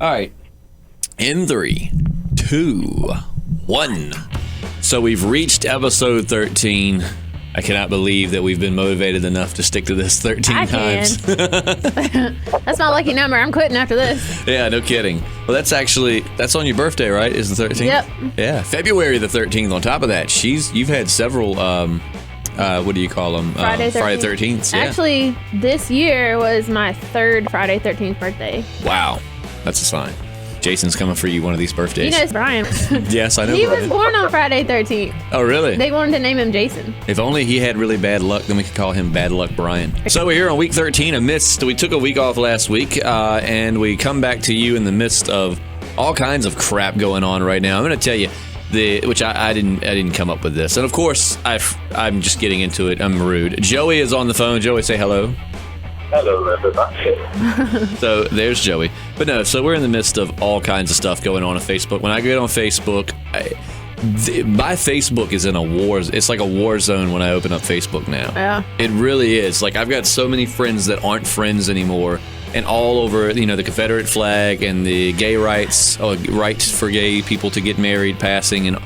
All right. In 3, 2, 1. So we've reached episode 13. I cannot believe that we've been motivated enough to stick to this 13 times. That's my lucky number. I'm quitting after this. Yeah, no kidding. Well, that's on your birthday, right? Is the 13th? Yep. Yeah, February the 13th. On top of that, you've had several, what do you call them? Friday 13th. Yeah. Actually, this year was my third Friday 13th birthday. Wow. That's a sign. Jason's coming for you one of these birthdays. You know Brian. Yes, I know He Brian. was born on Friday 13th. Oh, really? They wanted to name him Jason. If only he had really bad luck, then we could call him Bad Luck Brian. So we're here on week 13 we took a week off last week, and we come back to you in the midst of all kinds of crap going on right now. I'm going to tell you, which I didn't come up with this. And of course, I'm just getting into it. I'm rude. Joey is on the phone. Joey, say hello. Hello, everybody. So there's Joey. But no, so we're in the midst of all kinds of stuff going on Facebook. When I get on Facebook, my Facebook is in a war. It's like a war zone when I open up Facebook now. Yeah. It really is. Like, I've got so many friends that aren't friends anymore, and all over, the Confederate flag and the gay rights for gay people to get married passing, and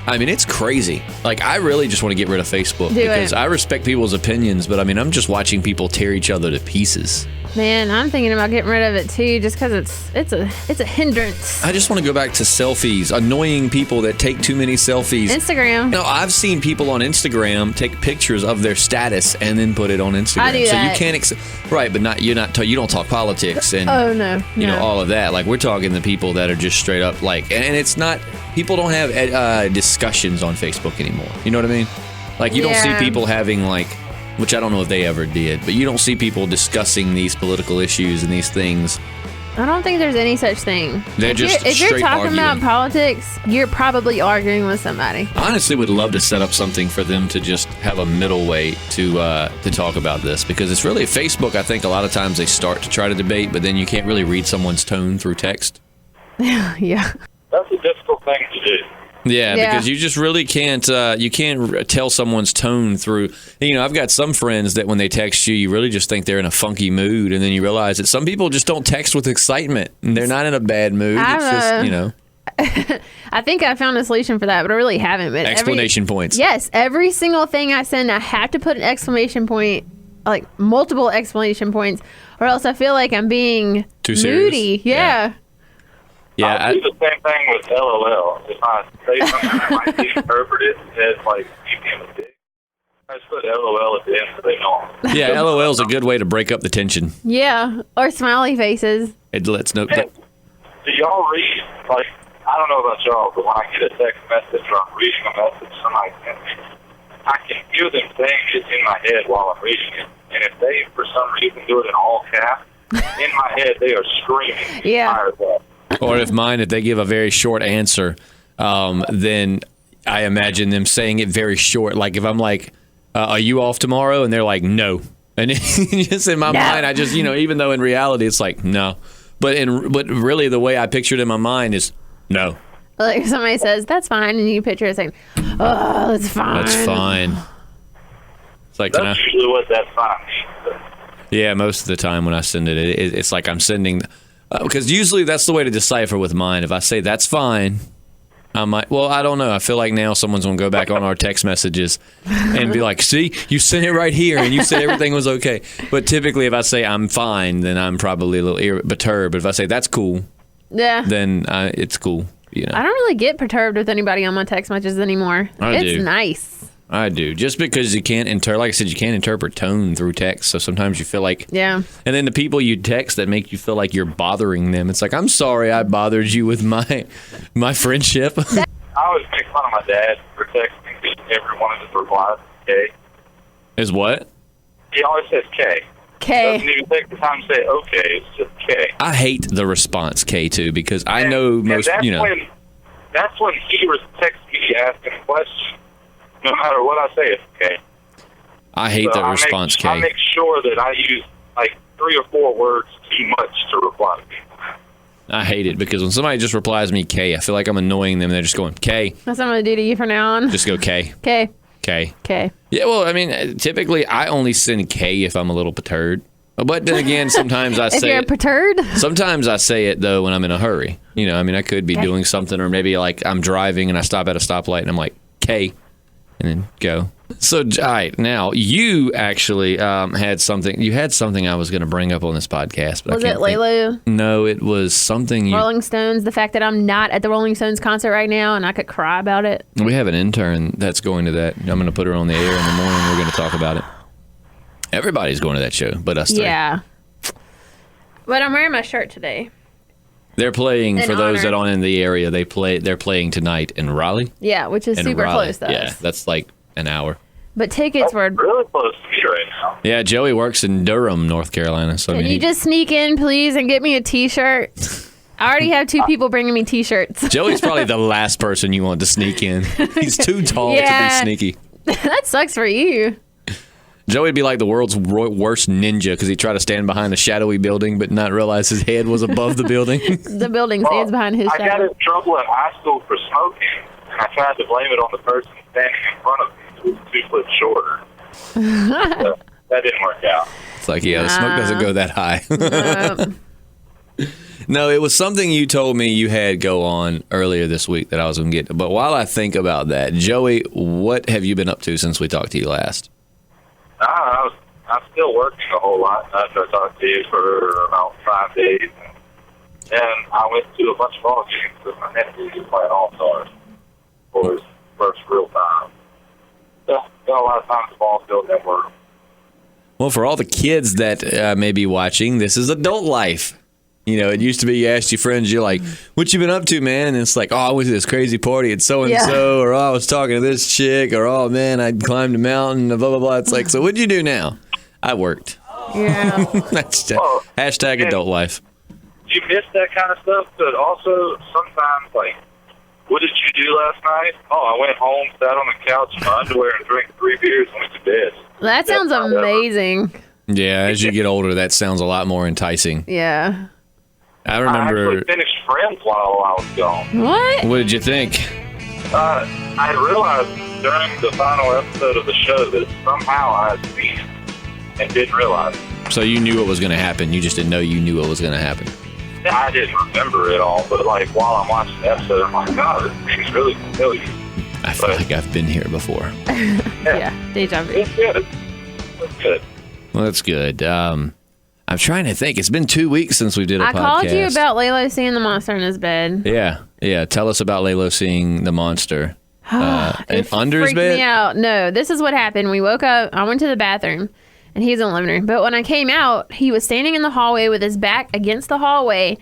I mean, it's crazy. Like, I really just want to get rid of Facebook because I respect people's opinions, but I mean, I'm just watching people tear each other to pieces. Man, I'm thinking about getting rid of it too, just because it's a hindrance. I just want to go back to selfies. Annoying people that take too many selfies. Instagram. No, I've seen people on Instagram take pictures of their status and then put it on Instagram. I do that. So you can't right, but you don't talk politics and all of that. Like, we're talking the people that are just straight up like, and it's not. People don't have discussions on Facebook anymore. You know what I mean? Like, you don't see people having, like, which I don't know if they ever did, but you don't see people discussing these political issues and these things. I don't think there's any such thing. They're If you're talking arguing about politics, you're probably arguing with somebody. I honestly would love to set up something for them to just have a middle way to talk about this, because it's really Facebook. I think a lot of times they start to try to debate, but then you can't really read someone's tone through text. Yeah. That's a difficult thing to do. Yeah, because you just really can't. You can't tell someone's tone through. I've got some friends that when they text you, you really just think they're in a funky mood, and then you realize that some people just don't text with excitement, and they're not in a bad mood. It's just, I think I found a solution for that, but I really haven't. But exclamation points. Yes, every single thing I send, I have to put an exclamation point, like multiple exclamation points, or else I feel like I'm being too serious. moody. Yeah. Yeah, I do the same thing with LOL. If I say something that might be interpreted as like you being a dick, I just put LOL at the end so they know. Yeah, LOL is a good way to break up the tension. Yeah, or smiley faces. It lets no. Do y'all read, like, I don't know about y'all, but when I get a text message or I'm reading a message somebody sent me, I can hear them saying it in my head while I'm reading it. And if they, for some reason, do it in all caps, in my head they are screaming the entire time. Or if they give a very short answer, then I imagine them saying it very short. Like, if I'm like, are you off tomorrow? And they're like, no. And just in my mind, I just, even though in reality it's like, no. But really the way I pictured in my mind is no. Like, if somebody says, that's fine, and you picture it saying, oh, that's fine. That's fine. It's like, that's usually what that's fine means. Yeah, most of the time when I send it, it's like I'm sending... Because usually that's the way to decipher with mine. If I say that's fine, I might. Well, I don't know. I feel like now someone's gonna go back on our text messages and be like, "See, you sent it right here, and you said everything was okay." But typically, if I say I'm fine, then I'm probably a little perturbed. But if I say that's cool, then it's cool. I don't really get perturbed with anybody on my text messages anymore. It's nice. I do. Just because you can't like I said, you can't interpret tone through text. So sometimes you feel like, and then the people you text that make you feel like you're bothering them. It's like, I'm sorry I bothered you with my friendship. I always make fun of my dad for texting because every one of his replies is K. Is what? He always says K. K. Doesn't even take the time to say okay. It's just K. I hate the response K too, because I know most. That's when he texts me asking a question. No matter what I say, it's okay. I hate the response K. I make sure that I use like 3 or 4 words too much to reply to people. I hate it because when somebody just replies me K, I feel like I'm annoying them. They're just going K. That's what I'm going to do to you from now on. Just go K. K. K. K. Yeah, well, I mean, typically I only send K if I'm a little perturbed. But then again, sometimes I If say you're it. perturbed. Sometimes I say it, though, when I'm in a hurry. You know, I mean, I could be doing something, or maybe like I'm driving and I stop at a stoplight and I'm like, K, and then go. So, all right, now you actually had something. You had something I was going to bring up on this podcast. But Was I it can't think. Layla? No, it was something you. Rolling Stones. The fact that I'm not at the Rolling Stones concert right now and I could cry about it. We have an intern that's going to that. I'm going to put her on the air in the morning. We're going to talk about it. Everybody's going to that show, but us three. Yeah. But I'm wearing my shirt today. They're playing, In for those honor. that aren't in the area, they're playing tonight in Raleigh. Yeah, which is In super Raleigh. close to Yeah, us. that's like an hour. But tickets were. Really close to me right now. Yeah, Joey works in Durham, North Carolina. So I Can mean, you just sneak in, please, and get me a T-shirt? I already have 2 people bringing me T-shirts. Joey's probably the last person you want to sneak in. He's too tall Yeah. to be sneaky. That sucks for you. Joey'd be like the world's worst ninja because he tried to stand behind a shadowy building but not realize his head was above the building. The building stands behind his I got shadow. in trouble in high school for smoking, and I tried to blame it on the person standing in front of me who was 2 foot shorter. So that didn't work out. It's like, yeah, the smoke doesn't go that high. Um, No, it was something you told me you had go on earlier this week that I was going to get to. But while I think about that, Joey, what have you been up to since we talked to you last? I'm still working a whole lot after I talked to you for about 5 days. And I went to a bunch of ball games with my nephew who's playing All-Stars for his first real time. So, spent a lot of time at the ball field at work. Well, for all the kids that may be watching, this is adult life. You know, it used to be you asked your friends, you're like, what you been up to, man? And it's like, oh, I went to this crazy party at so-and-so, or oh, I was talking to this chick, or oh, man, I climbed a mountain, blah, blah, blah. It's like, so what'd you do now? I worked. yeah. That's Well, hashtag yeah. adult life. You miss that kind of stuff, but also sometimes, like, what did you do last night? Oh, I went home, sat on the couch in my underwear, and drank 3 beers and went to bed. That sounds amazing. Yeah, as you get older, that sounds a lot more enticing. Yeah. I I remember. actually finished Friends while I was gone. What? What did you think? I realized during the final episode of the show that somehow I had seen it and didn't realize it. So you knew what was going to happen. You just didn't know you knew what was going to happen. I didn't remember it all, but like while I'm watching the episode, I'm like, God, this thing's really familiar. I feel like I've been here before. Yeah. Deja vu. It's good. It's good. Well, that's good. I'm trying to think. It's been 2 weeks since we did a I podcast. called you about Layla seeing the monster in his bed. Yeah. Tell us about Laylo seeing the monster. And It under his freaked bed? me out. No, this is what happened. We woke up. I went to the bathroom, and he's in the living room. But when I came out, he was standing in the hallway with his back against the hallway.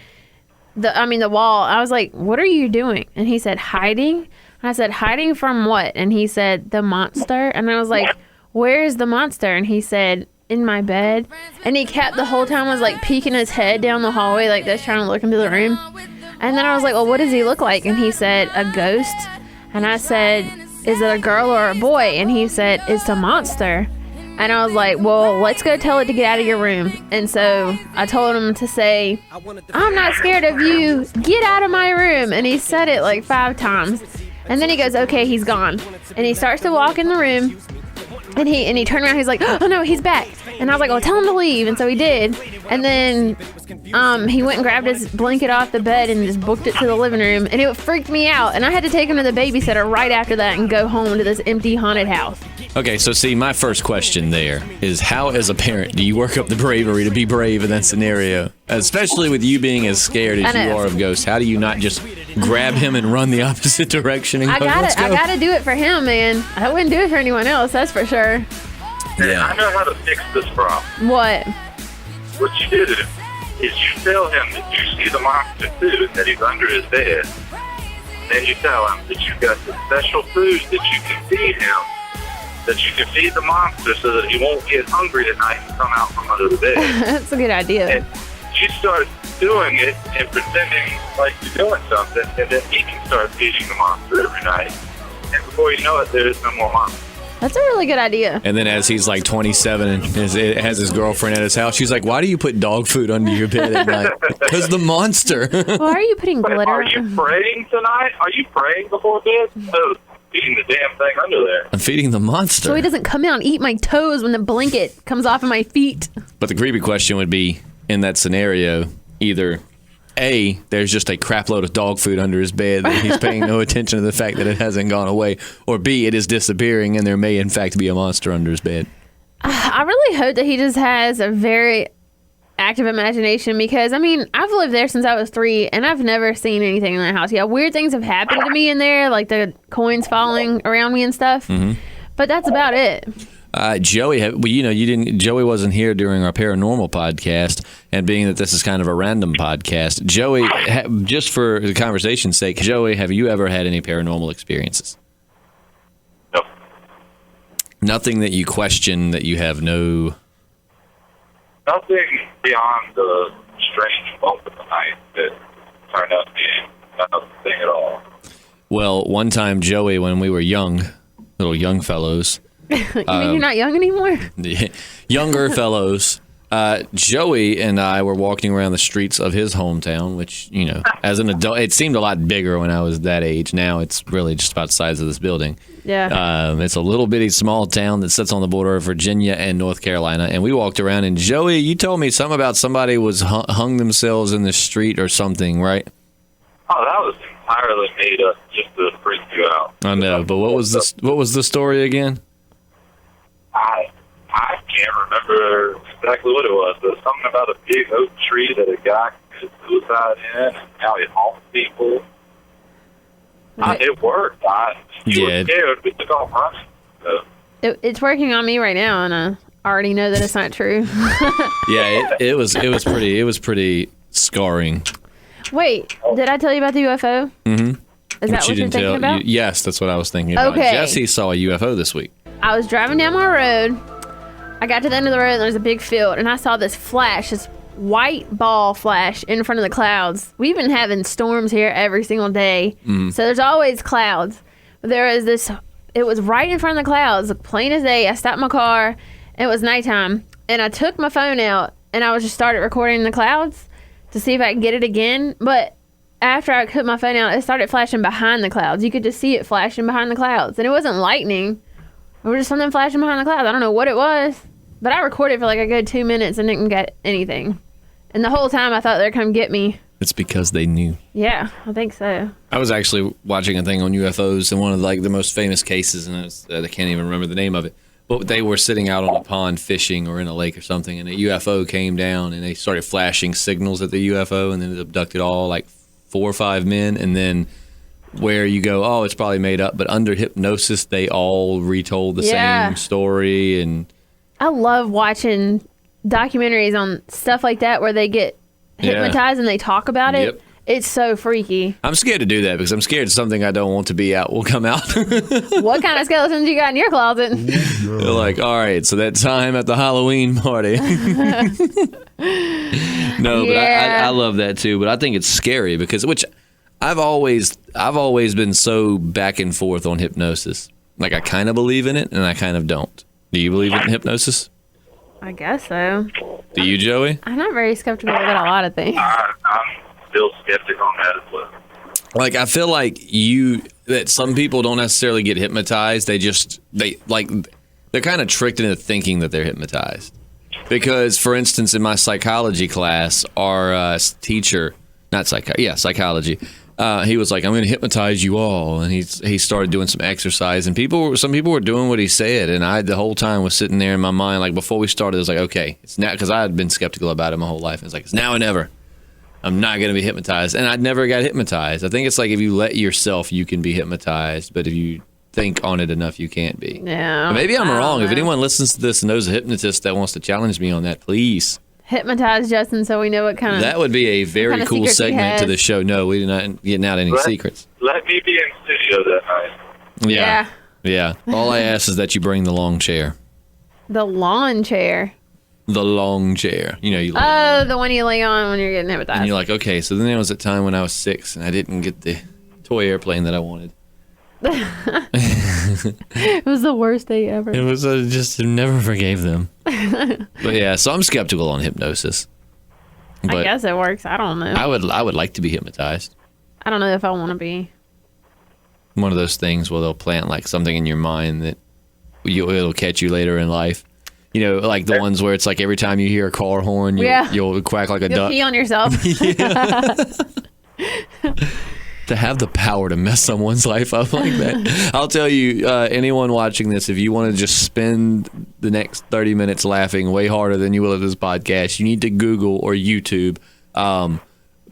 The wall. I was like, "What are you doing?" And he said, "Hiding." And I said, "Hiding from what?" And he said, "The monster." And I was like, "Where's the monster?" And he said, "In my bed." And he kept the whole time was like peeking his head down the hallway like this, trying to look into the room. And then I was like, "Well, what does he look like?" And he said, "A ghost." And I said, "Is it a girl or a boy?" And he said, "It's a monster." And I was like, "Well, let's go tell it to get out of your room." And so I told him to say, "I'm not scared of you. Get out of my room." And he said it like 5 times. And then he goes, "Okay, he's gone." And he starts to walk in the room. And he turned around. He's like, "Oh no, he's back!" And I was like, "Well, tell him to leave." And so he did. And then he went and grabbed his blanket off the bed and just booked it to the living room. And it freaked me out. And I had to take him to the babysitter right after that and go home to this empty haunted house. Okay, so see, my first question there is how, as a parent, do you work up the bravery to be brave in that scenario? Especially with you being as scared as I you know. are of ghosts. How do you not just grab him and run the opposite direction and I go, "Let's go"? gotta do it for him, man. I wouldn't do it for anyone else. That's for sure. Yeah. I know how to fix this problem. What? What you did is you tell him that you see the monster too, and that he's under his bed. Then you tell him that you've got the special food that you can feed him, that you can feed the monster so that he won't get hungry at night and come out from under the bed. That's a good idea. And you start doing it and pretending like you're doing something, and then he can start feeding the monster every night. And before you know it, there is no more monster. That's a really good idea. And then as he's like 27 and has his girlfriend at his house, she's like, "Why do you put dog food under your bed at night?" "Because the monster." Why are you putting glitter? Are you praying tonight? Are you praying before bed? So feeding the damn thing under there. I'm feeding the monster. So he doesn't come out and eat my toes when the blanket comes off of my feet. But the creepy question would be, in that scenario, either A, there's just a crap load of dog food under his bed that he's paying no attention to the fact that it hasn't gone away, or B, it is disappearing and there may in fact be a monster under his bed. I really hope that he just has a very active imagination, because, I mean, I've lived there since I was 3, and I've never seen anything in that house. Yeah, weird things have happened to me in there, like the coins falling around me and stuff, but that's about it. Joey, Joey wasn't here during our paranormal podcast, and being that this is kind of a random podcast, Joey, just for the conversation's sake, Joey, have you ever had any paranormal experiences? Nope. Nothing that you question, that you have no... Nothing beyond the strange bump in the night that turned out to be nothing at all. Well, one time, Joey, when we were young, little young fellows... You mean you're not young anymore? Younger fellows. Joey and I were walking around the streets of his hometown, which, you know, as an adult, it seemed a lot bigger when I was that age. Now it's really just about the size of this building. Yeah. It's a little bitty small town that sits on the border of Virginia and North Carolina. And we walked around, and Joey, you told me something about somebody was hung themselves in the street or something, right? Oh, that was entirely made up just to freak you out. I know, but what was the story again? I can't remember exactly what it was, but something about a big oak tree that a guy committed suicide in, and now he haunts people. It worked. She was scared. We took off running. So. It's working on me right now, and I already know that it's not true. Yeah, it was pretty scarring. Wait, did I tell you about the UFO? Mm-hmm. Is that what you're thinking about? Yes, that's what I was thinking about. Okay. Jesse saw a UFO this week. I was driving down my road. I got to the end of the road, and there's a big field, and I saw this white ball flash in front of the clouds. We've been having storms here every single day, so there's always clouds. But there was this, it was right in front of the clouds, plain as day. I stopped my car, and it was nighttime, and I took my phone out, and I was just started recording the clouds to see if I could get it again. But after I put my phone out, it started flashing behind the clouds. You could just see it flashing behind the clouds, and it wasn't lightning. It was just something flashing behind the clouds. I don't know what it was, but I recorded for like a good 2 minutes and didn't get anything. And the whole time I thought they'd come get me. It's because they knew. Yeah, I think so. I was actually watching a thing on UFOs, and one of the most famous cases, and I can't even remember the name of it, but they were sitting out on a pond fishing or in a lake or something, and a UFO came down, and they started flashing signals at the UFO, and then it abducted all like 4 or 5 men, and then where you go, oh, it's probably made up, but under hypnosis, they all retold the same story. And I love watching documentaries on stuff like that where they get hypnotized and they talk about it. Yep. It's so freaky. I'm scared to do that because I'm scared something I don't want to be out will come out. What kind of skeletons you got in your closet? They're like, all right, so that time at the Halloween party. No, but I love that too. But I think it's scary because, which I've always been so back and forth on hypnosis. Like, I kind of believe in it and I kind of don't. Do you believe in hypnosis? I guess so. Do you, Joey? I'm not very skeptical about a lot of things. I'm still skeptical on that as well. Like, I feel like that some people don't necessarily get hypnotized. They're kind of tricked into thinking that they're hypnotized. Because, for instance, in my psychology class, our teacher, psychology, he was like, I'm going to hypnotize you all. And he started doing some exercise. And some people were doing what he said. And I, the whole time, was sitting there in my mind, like, before we started, it was like, okay, it's now, because I had been skeptical about it my whole life. It's like, it's now or never. I'm not going to be hypnotized. And I never got hypnotized. I think it's like if you let yourself, you can be hypnotized. But if you think on it enough, you can't be. Yeah. But maybe I'm wrong. If anyone listens to this and knows a hypnotist that wants to challenge me on that, please. Hypnotize Justin so we know what kind of... That would be a very cool segment to the show. No, we did not getting out any secrets. Let me be in studio that night. Yeah. All I ask is that you bring the long chair. The lawn chair. The long chair. You know, you lay on. The one you lay on when you're getting hypnotized. And you're like, okay, so then there was a time when I was 6 and I didn't get the toy airplane that I wanted. It was the worst day ever. It was just never forgave them. But yeah, so I'm skeptical on hypnosis. But I guess it works. I don't know. I would like to be hypnotized. I don't know if I want to be. one of those things where they'll plant like something in your mind that it'll catch you later in life. You know, like the ones where it's like every time you hear a car horn, you'll quack like a You'll duck. pee on yourself. To have the power to mess someone's life up like that. I'll tell you, anyone watching this, if you want to just spend the next 30 minutes laughing way harder than you will at this podcast, you need to Google or YouTube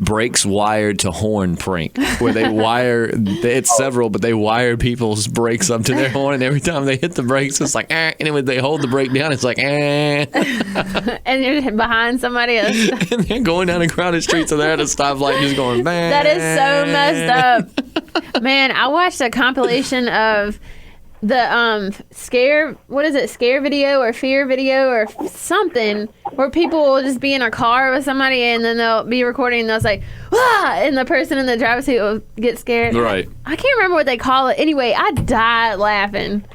brakes wired to horn prank, where they wire, it's several, but they wire people's brakes up to their horn, and every time they hit the brakes, it's like, and when they hold the brake down, it's like, And you're behind somebody else. and they're going down a crowded street, so they're at a stoplight just going, man. That is so messed up. Man, I watched a compilation of the scare video or fear video or something where people will just be in a car with somebody and then they'll be recording and they'll say, ah, and the person in the driver's seat will get scared. Right. I can't remember what they call it. Anyway, I died laughing.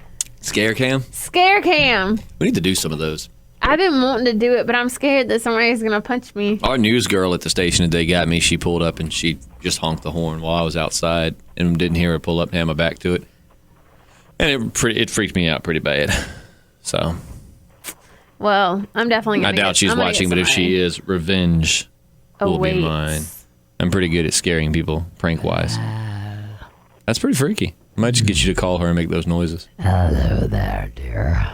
Scare cam? Scare cam. We need to do some of those. I've been wanting to do it, but I'm scared that somebody's going to punch me. Our news girl at the station today got me. She pulled up and she just honked the horn while I was outside and didn't hear her pull up and have my back to it. And it freaked me out pretty bad. So. Well, I'm definitely going I doubt she's watching, but if she is, revenge will be mine. I'm pretty good at scaring people, prank-wise. That's pretty freaky. Might just get you to call her and make those noises. Hello there, dear.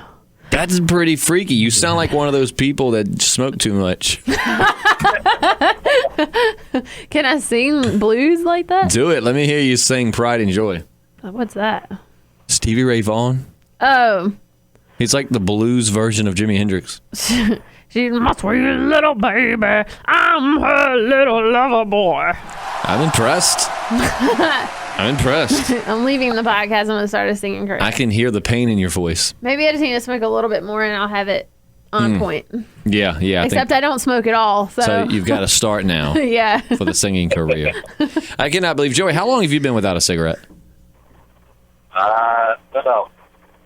That's pretty freaky. You sound like one of those people that smoke too much. Can I sing blues like that? Do it. Let me hear you sing Pride and Joy. What's that? Stevie Ray Vaughan. Oh. He's like the blues version of Jimi Hendrix. She's my sweet little baby. I'm her little lover boy. I'm impressed. I'm impressed. I'm leaving the podcast. I'm going to start singing correct. I can hear the pain in your voice. Maybe I just need to smoke a little bit more and I'll have it on point. Yeah. Except I don't smoke at all. So you've got to start now. Yeah. For the singing career. I cannot believe. Joey, how long have you been without a cigarette? About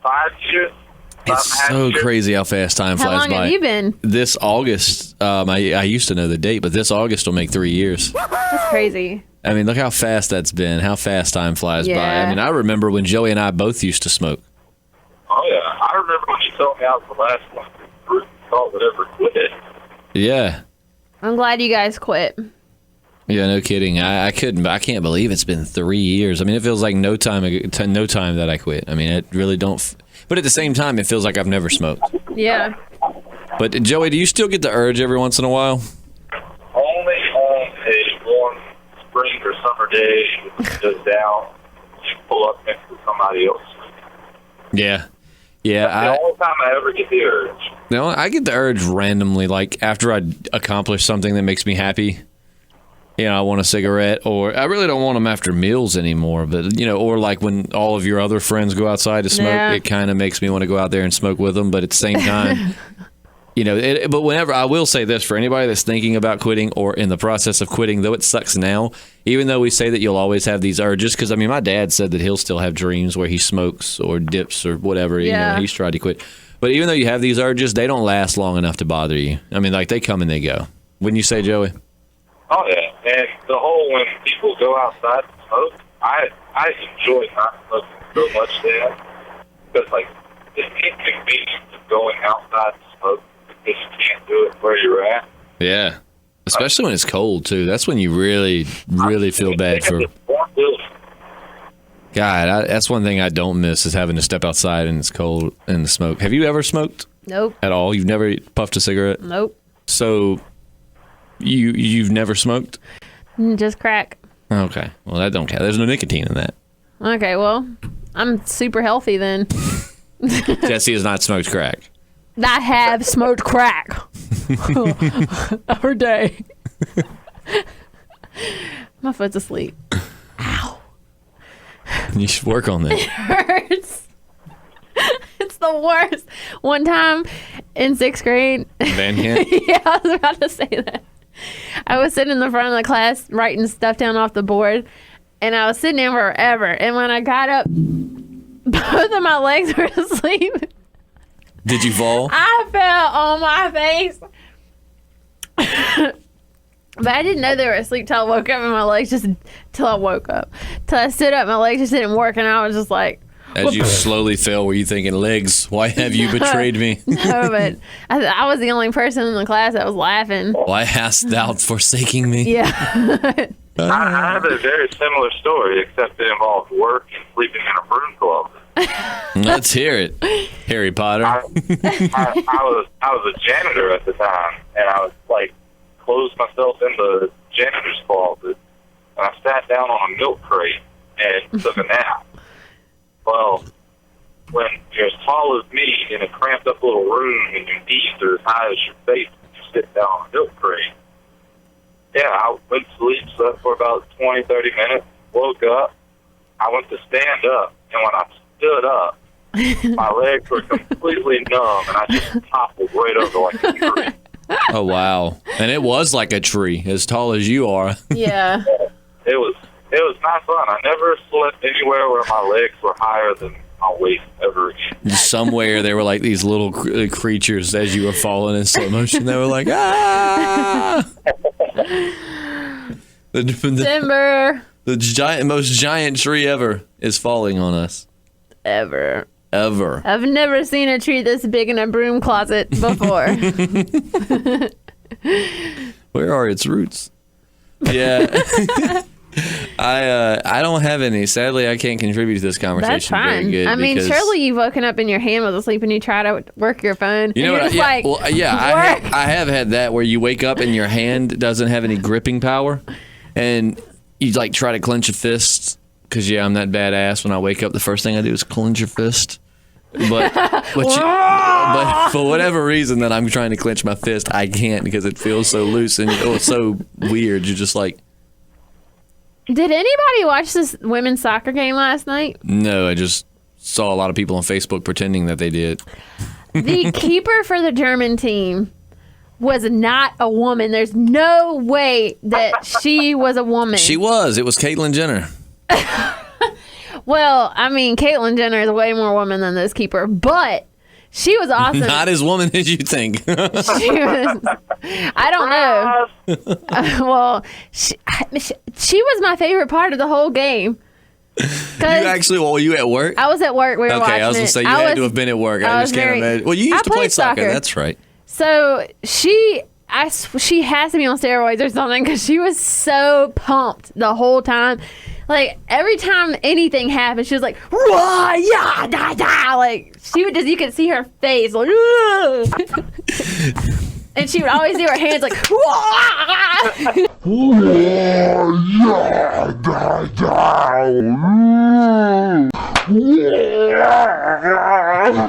5 years. It's so crazy how fast time flies by. How long have you been? This August, I used to know the date, but this August will make 3 years. That's crazy. I mean, look how fast that's been, how fast time flies by. Yeah. I mean, I remember when Joey and I both used to smoke. Oh, yeah. I remember when you told me I was the last one who thought would ever quit. Yeah. I'm glad you guys quit. Yeah, no kidding. I can't believe it's been 3 years. I mean, it feels like no time that I quit. I mean, it really don't. But at the same time, it feels like I've never smoked. Yeah. But Joey, do you still get the urge every once in a while? Only on a warm spring or summer day, just down, you pull up next to somebody else. Yeah. That's the only time I ever get the urge. No, I get the urge randomly, like after I accomplish something that makes me happy. You know, I want a cigarette, or I really don't want them after meals anymore. But, you know, or like when all of your other friends go outside to smoke, It kind of makes me want to go out there and smoke with them. But at the same time, you know, but whenever, I will say this for anybody that's thinking about quitting or in the process of quitting, though it sucks now, even though we say that you'll always have these urges, because I mean, my dad said that he'll still have dreams where he smokes or dips or whatever, you know, he's tried to quit. But even though you have these urges, they don't last long enough to bother you. I mean, like they come and they go. Wouldn't you say, Joey? Oh, yeah. And the whole, when people go outside and smoke, I enjoy not smoking so much then. Because, like, it's inconvenient of going outside to smoke because you can't do it where you're at. Yeah. Especially when it's cold, too. That's when you really, really feel bad for... God, that's one thing I don't miss is having to step outside and it's cold and the smoke. Have you ever smoked? Nope. At all? You've never puffed a cigarette? Nope. So... You've never smoked? Just crack. Okay. Well, that don't count. There's no nicotine in that. Okay, well, I'm super healthy then. Jesse has not smoked crack. I have smoked crack. Every day. My foot's asleep. Ow. You should work on that. It hurts. It's the worst. One time in 6th grade. Van Kent? Yeah, I was about to say that. I was sitting in the front of the class writing stuff down off the board, and I was sitting there forever. And when I got up, both of my legs were asleep. Did you fall? I fell on my face. But I didn't know they were asleep till I woke up, and my legs just till I woke up. Till I stood up, my legs just didn't work, and I was just like. As you slowly fell, were you thinking, legs, why have you betrayed me? No, but I was the only person in the class that was laughing. Why hast thou forsaking me? Yeah. I have a very similar story, except it involved work and sleeping in a broom closet. Let's hear it, Harry Potter. I was a janitor at the time, and I was like closed myself in the janitor's closet, and I sat down on a milk crate and took a nap. Well, when you're as tall as me in a cramped up little room and your knees are as high as your face and you sit down on a milk crate, yeah, I went to sleep, slept for about 20, 30 minutes, woke up, I went to stand up, and when I stood up, my legs were completely numb, and I just toppled right over like a tree. Oh, wow. And it was like a tree, as tall as you are. Yeah. It was not fun. I never slept anywhere where my legs were higher than my waist ever again. Somewhere there were like these little creatures as you were falling in slow motion. They were like, ah! Timber. The most giant tree ever is falling on us. Ever. Ever. I've never seen a tree this big in a broom closet before. Where are its roots? Yeah. I don't have any. Sadly, I can't contribute to this conversation. That's fine. Very good I mean, surely you've woken up and your hand was asleep and you try to work your phone. You know and what? I have had that where you wake up and your hand doesn't have any gripping power, and you like try to clench a fist because I'm that badass. When I wake up, the first thing I do is clench a fist. But for whatever reason that I'm trying to clench my fist, I can't because it feels so loose and so weird. You're just like. Did anybody watch this women's soccer game last night? No, I just saw a lot of people on Facebook pretending that they did. The keeper for the German team was not a woman. There's no way that she was a woman. She was. It was Caitlyn Jenner. Well, I mean, Caitlyn Jenner is way more woman than this keeper, but she was awesome. Not as woman as you think. She was, I don't know. Well, she was my favorite part of the whole game. Were you at work? I was at work. We were watching it. I was going to say, you had to have been at work. I just can't imagine. Well, you used to play soccer. That's right. So she has to be on steroids or something because she was so pumped the whole time. Like, every time anything happened, she was like, "Wah, yeah, da, da." Like, she would just, you could see her face, like, and she would always do her hands like, "Wah."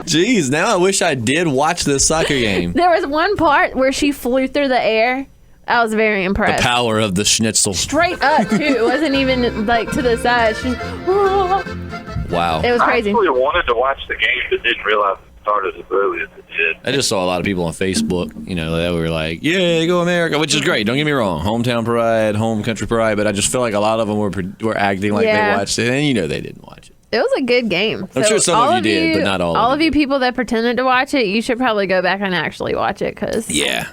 Jeez, now I wish I did watch this soccer game. There was one part where she flew through the air. I was very impressed. The power of the schnitzel. Straight up, too. It wasn't even, like, to the side. She wow. It was crazy. I actually wanted to watch the game, but didn't realize it started as early as it did. I just saw a lot of people on Facebook, that were like, yeah, go America, which is great. Don't get me wrong. Hometown pride, home country pride, but I just feel like a lot of them were acting like they watched it, and they didn't watch it. It was a good game. I'm sure some of you did, but not all. All of you people that pretended to watch it, you should probably go back and actually watch it because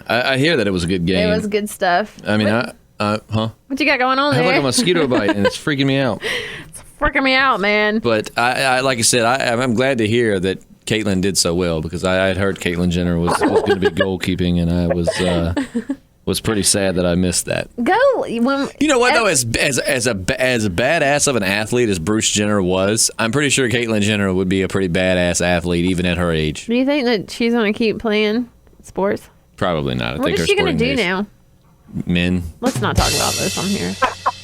I hear that it was a good game. It was good stuff. I mean, what you got going on there? I have like a mosquito bite and it's freaking me out. It's freaking me out, man. But I like I said, I'm glad to hear that Caitlyn did so well because I had heard Caitlyn Jenner was going to be goalkeeping, and I was pretty sad that I missed that. You know what though? As badass of an athlete as Bruce Jenner was, I'm pretty sure Caitlyn Jenner would be a pretty badass athlete even at her age. Do you think that she's going to keep playing sports? Probably not. What is she going to do now? Men. Let's not talk about this on here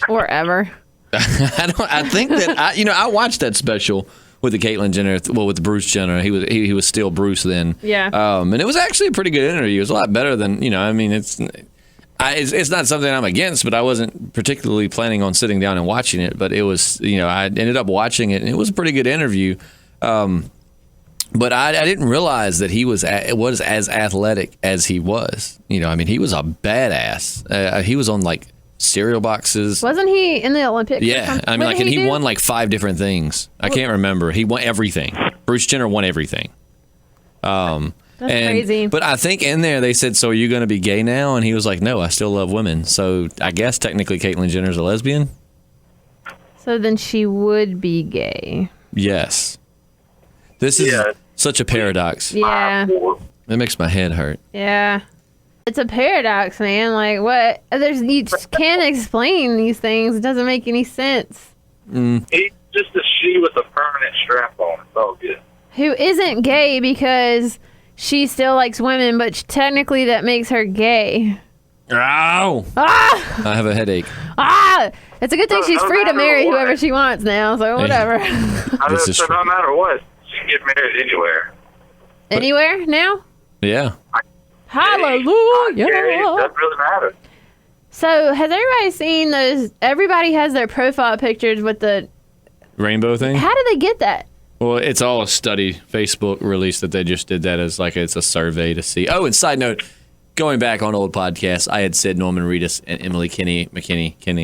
or ever. I think that I watched that special with the Caitlyn Jenner, with Bruce Jenner. He was still Bruce then. Yeah. And it was actually a pretty good interview. It was a lot better than it's not something I'm against, but I wasn't particularly planning on sitting down and watching it. But it was, I ended up watching it, and it was a pretty good interview. But I didn't realize that he was as athletic as he was. He was a badass. He was on like cereal boxes. Wasn't he in the Olympics? Yeah, and he won like 5 different things. I can't remember. He won everything. Bruce Jenner won everything. That's crazy. But I think in there they said, so are you going to be gay now? And he was like, no, I still love women. So I guess technically Caitlyn Jenner's a lesbian? So then she would be gay. Yes. This is such a paradox. Yeah. It makes my head hurt. Yeah. It's a paradox, man. Like, what? You just can't explain these things. It doesn't make any sense. He's just a she with a permanent strap on. It's all good. Who isn't gay because she still likes women, but technically that makes her gay. Ow! Ah! I have a headache. Ah! It's a good thing she's No free to matter marry what. whoever she wants now, so whatever. This is So true. no matter what, she can get married anywhere. Anywhere now? Yeah. Hallelujah! It doesn't really matter. So, has everybody seen those? Everybody has their profile pictures with the. Rainbow thing? How do they get that? Well, it's all a study. Facebook released that they just did that as like it's a survey to see. Oh, and side note, going back on old podcasts, I had said Norman Reedus and Emily Kinney,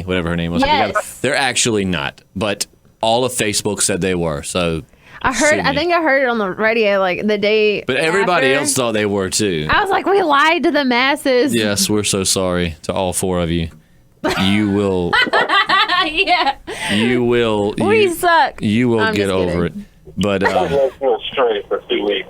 whatever her name was. Yes. They're actually not, but all of Facebook said they were. So I think I heard it on the radio like the day. But everybody after. else thought they were too. I was like, we lied to the masses. Yes, we're so sorry to all four of you. You will. Yeah. You will. We suck. You will I'm get just over it. kidding. But We'll straight for 2 weeks.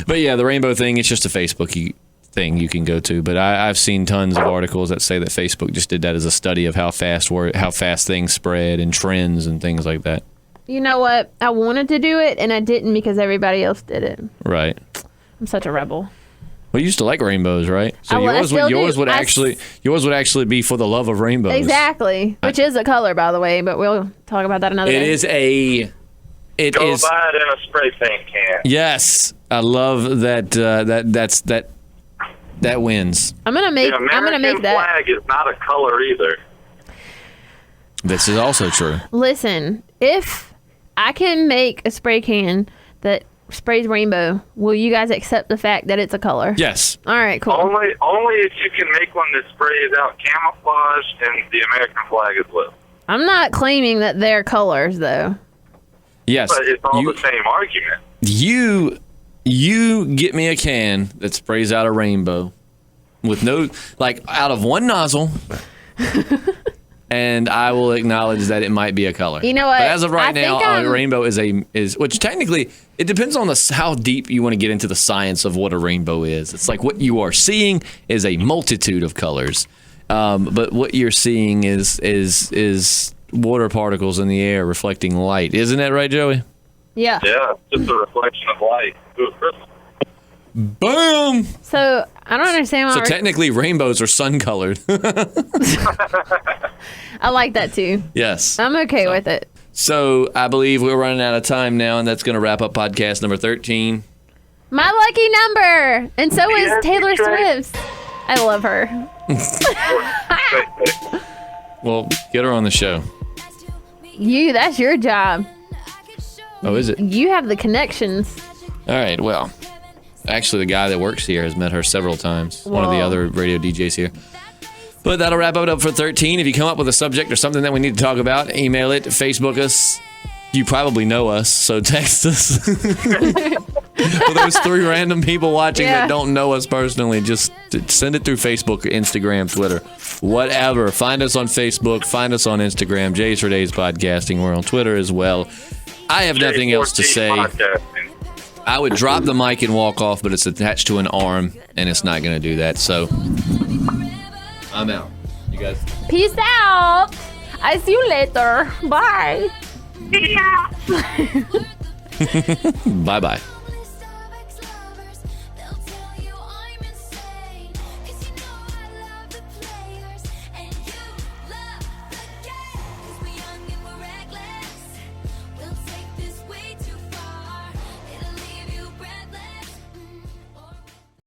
but yeah, the rainbow thing, it's just a Facebook thing you can go to. But I've seen tons of articles that say that Facebook just did that as a study of how fast things spread and trends and things like that. You know what? I wanted to do it and I didn't because everybody else did it. Right. I'm such a rebel. Well, you used to like rainbows, right? So I still yours do. would actually be for the love of rainbows. Exactly. Which is a color, by the way, but we'll talk about that another day. It is a. It Go is. buy it in a spray paint can. Yes, I love that. That wins. I'm gonna make. The I'm gonna American make that. flag is not a color either. This is also true. Listen, if I can make a spray can that sprays rainbow, will you guys accept the fact that it's a color? Yes. All right, cool. Only if you can make one that sprays out camouflage and the American flag as well. I'm not claiming that they're colors, though. Yes. But it's all the same argument. You get me a can that sprays out a rainbow with out of one nozzle. And I will acknowledge that it might be a color. You know what? But as of right I now, think a rainbow is which technically it depends on how deep you want to get into the science of what a rainbow is. It's like what you are seeing is a multitude of colors, but what you're seeing is water particles in the air reflecting light. Isn't that right, Joey? Yeah. Yeah, it's just a reflection of light. Boom. So I don't understand why. So technically, rainbows are sun colored. I like that too. Yes. I'm okay with it. So I believe we're running out of time now, and that's going to wrap up podcast number 13. My lucky number, and so is Yeah, Taylor that's right. Swift's. I love her. Well, get her on the show. That's your job. Oh, is it? You have the connections. All right. Well, actually, the guy that works here has met her several times. One of the Whoa. other radio DJs here. But that'll wrap it up for 13. If you come up with a subject or something that we need to talk about, email it, Facebook us. You probably know us, so text us. For those 3 random people watching Yeah. that don't know us personally, just send it through Facebook, Instagram, Twitter, whatever. Find us on Facebook. Find us on Instagram. J's for Days Podcasting. We're on Twitter as well. I have nothing else to say. Podcasting. I would drop the mic and walk off, but it's attached to an arm, and it's not going to do that. So I'm out. You guys. Peace out. I see you later. Bye. Bye-bye.